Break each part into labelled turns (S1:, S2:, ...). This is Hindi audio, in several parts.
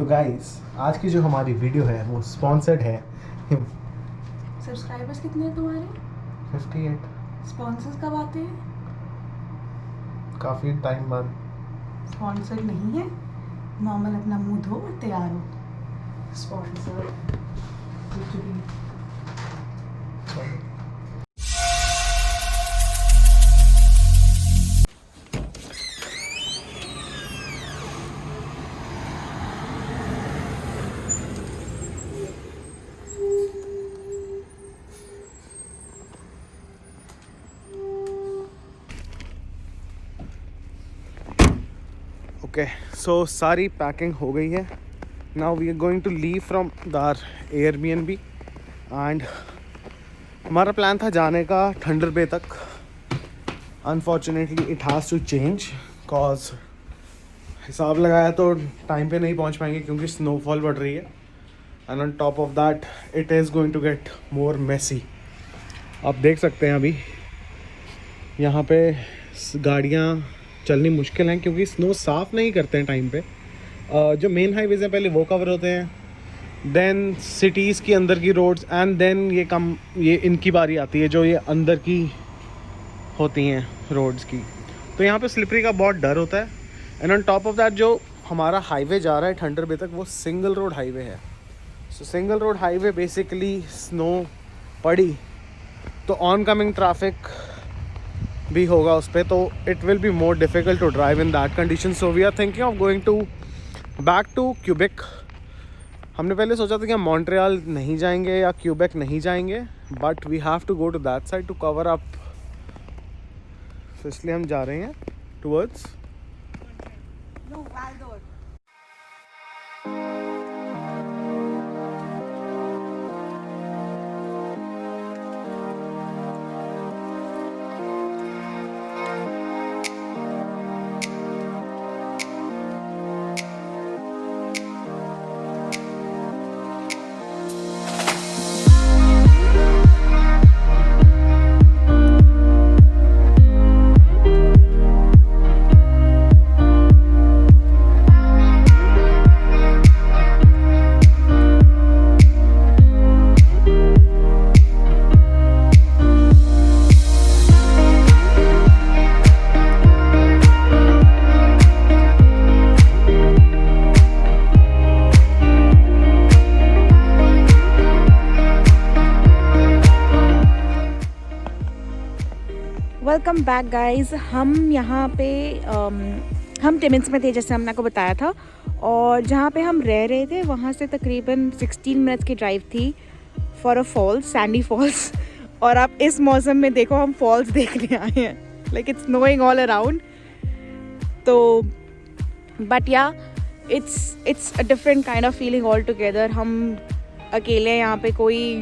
S1: तो गाइस आज की जो हमारी वीडियो है वो स्पॉन्सर्ड है
S2: सब्सक्राइबर्स कितने हैं तुम्हारे?
S1: 58।
S2: स्पॉन्सर्स कब आते हैं?
S1: काफ़ी टाइम बाद।
S2: स्पॉन्सर नहीं है, नॉर्मल अपना मुंह धो और तैयार हो। स्पॉन्सर कुछ भी।
S1: ओके सो सारी पैकिंग हो गई है। Now we are going to leave from our Airbnb and हमारा प्लान था जाने का थंडर बे तक। Unfortunately it has to change cause हिसाब लगाया तो टाइम पे नहीं पहुंच पाएंगे क्योंकि स्नोफॉल बढ़ रही है and on top of that it is going to get more messy. आप देख सकते हैं अभी यहाँ पे गाड़ियाँ चलनी मुश्किल हैं क्योंकि स्नो साफ़ नहीं करते हैं टाइम पे। जो मेन हाईवेज़ हैं पहले वो कवर होते हैं, देन सिटीज़ की अंदर की रोड्स एंड देन ये इनकी बारी आती है जो ये अंदर की होती हैं रोड्स की। तो यहाँ पे स्लिपरी का बहुत डर होता है and on top of that जो हमारा हाईवे जा रहा है थंडर बे तक वो सिंगल रोड हाईवे है। सो single road highway basically snow पड़ी तो ऑन कमिंग ट्रैफिक भी होगा उस पर, तो it will be more difficult to drive in that condition. So we are thinking of going to back to Quebec. हमने पहले सोचा था कि हम मॉन्ट्रियल नहीं जाएंगे या क्यूबेक नहीं जाएंगे, but we have to go to that side to cover up. तो इसलिए हम जा रहे हैं टूवर्ड्स
S2: वेलकम बैक गाइस। हम यहाँ पे हम टिमिन्स में थे जैसे हमने आपको बताया था, और जहाँ पे हम रह रहे थे वहाँ से तकरीबन 16 मिनट्स की ड्राइव थी for a falls, Sandy Falls. और आप इस मौसम में देखो हम फॉल्स देखने आए हैं, like it's snowing all around. तो बट या it's a different kind of feeling all together. हम अकेले यहाँ पे, कोई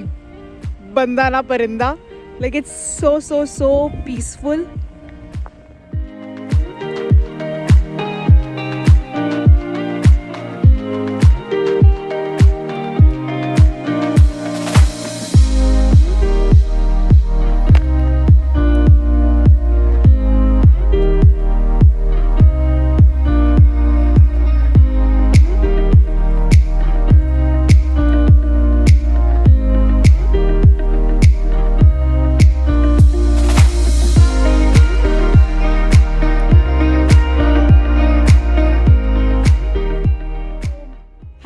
S2: बंदा ना परिंदा, like it's so peaceful.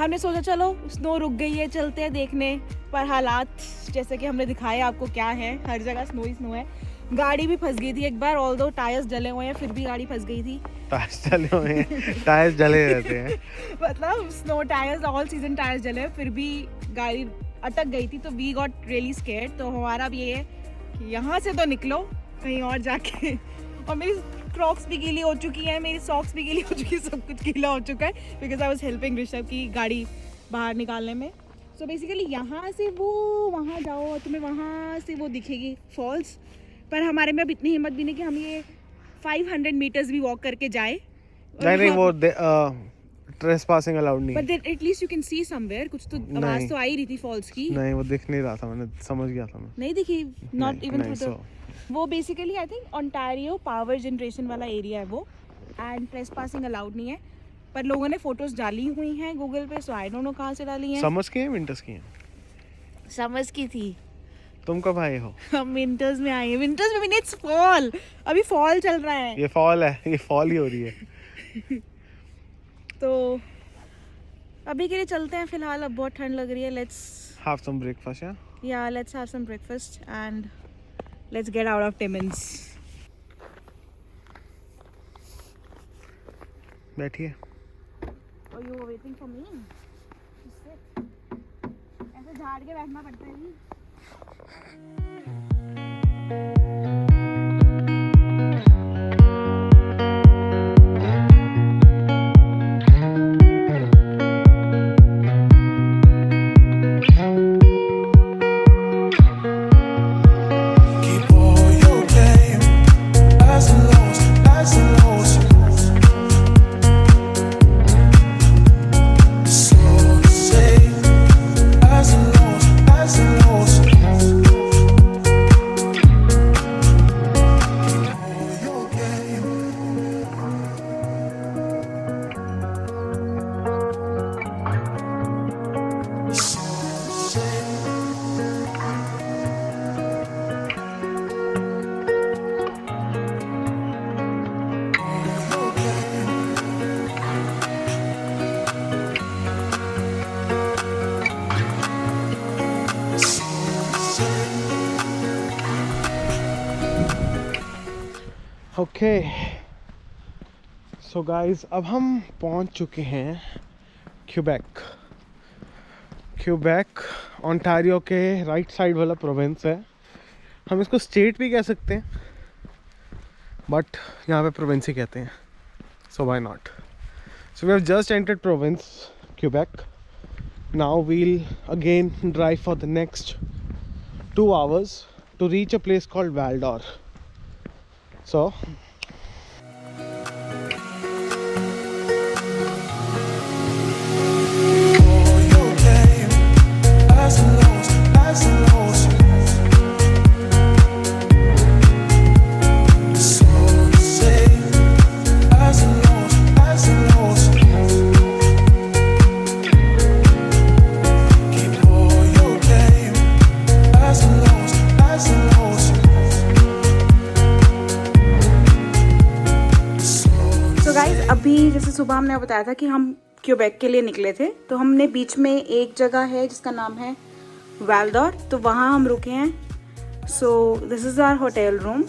S2: हमने सोचा चलो स्नो रुक गई है, चलते हैं देखने, पर हालात जैसे कि हमने दिखाए आपको क्या है, हर जगह स्नो ही स्नो है। गाड़ी भी फंस गई थी एक बार, ऑल्दो टायर्स जले हुए हैं फिर भी गाड़ी फंस गई थी।
S1: टायर्स जले हुए हैं, टायर्स जले रहते हैं
S2: मतलब snow tyres, all season tyres जले फिर भी गाड़ी अटक गई थी। तो वी गॉट रियली स्केयर्ड। तो हमारा अब ये है कि यहाँ से तो निकलो कहीं और जाके। और मेरी क्रॉक्स भी गीली हो चुकी है, मेरी सॉक्स भी गीली हो चुकी है, सब कुछ गीला हो चुका है because I was helping Rishabh की गाड़ी बाहर निकालने में। सो बेसिकली यहाँ से वो वहाँ जाओ और तुम्हें वहाँ से वो दिखेगी फॉल्स, पर हमारे में अब इतनी हिम्मत भी नहीं कि हम ये 500 मीटर्स भी वॉक करके जाए।
S1: नहीं वो ट्रेसपासिंग अलाउड नहीं,
S2: but at least you can see somewhere. कुछ तो आवाज तो आ ही रही थी फॉल्स की।
S1: नहीं वो दिख नहीं रहा था, मैंने समझ गया था मैं।
S2: नहीं दिखी, नॉट इवन थ्रू द
S1: वो
S2: basically I think Ontario power generation वाला एरिया है वो, एंड ट्रेसपासिंग अलाउड नहीं है। पर लोगों ने फोटोज डाली हुई हैं गूगल पे, सो आई डोंट नो कहाँ से डाली हैं।
S1: समर्स की है विंटर्स की है?
S2: समर्स की थी।
S1: तुम कब आए हो?
S2: हम विंटर्स में आए हैं। विंटर्स में भी नहीं, इट्स फॉल, अभी फॉल चल रहा है।
S1: ये फॉल है, ये फॉल ही हो रही है।
S2: तो अभी के लिए चलते हैं फिलहाल, अब बहुत ठंड लग रही है। Let's
S1: have some breakfast.
S2: या let's have some breakfast and let's get out of Timmins.
S1: बैठिए।
S2: और you waiting for me to sit? ऐसे झाड़ के बैठना पड़ता है जी।
S1: ओके सो गाइस, अब हम पहुंच चुके हैं क्यूबेक ओंटारियो के राइट साइड वाला प्रोविंस है। हम इसको स्टेट भी कह सकते हैं, बट यहाँ पे प्रोविंस ही कहते हैं, so why not. So we have just entered province Quebec. Now we'll again drive for the next 2 hours to reach a place called Valdor. So
S2: अभी जैसे सुबह हमने बताया था कि हम क्यूबेक के लिए निकले थे, तो हमने बीच में एक जगह है जिसका नाम है वाल्डोर, तो वहाँ हम रुके हैं। So this is our hotel room.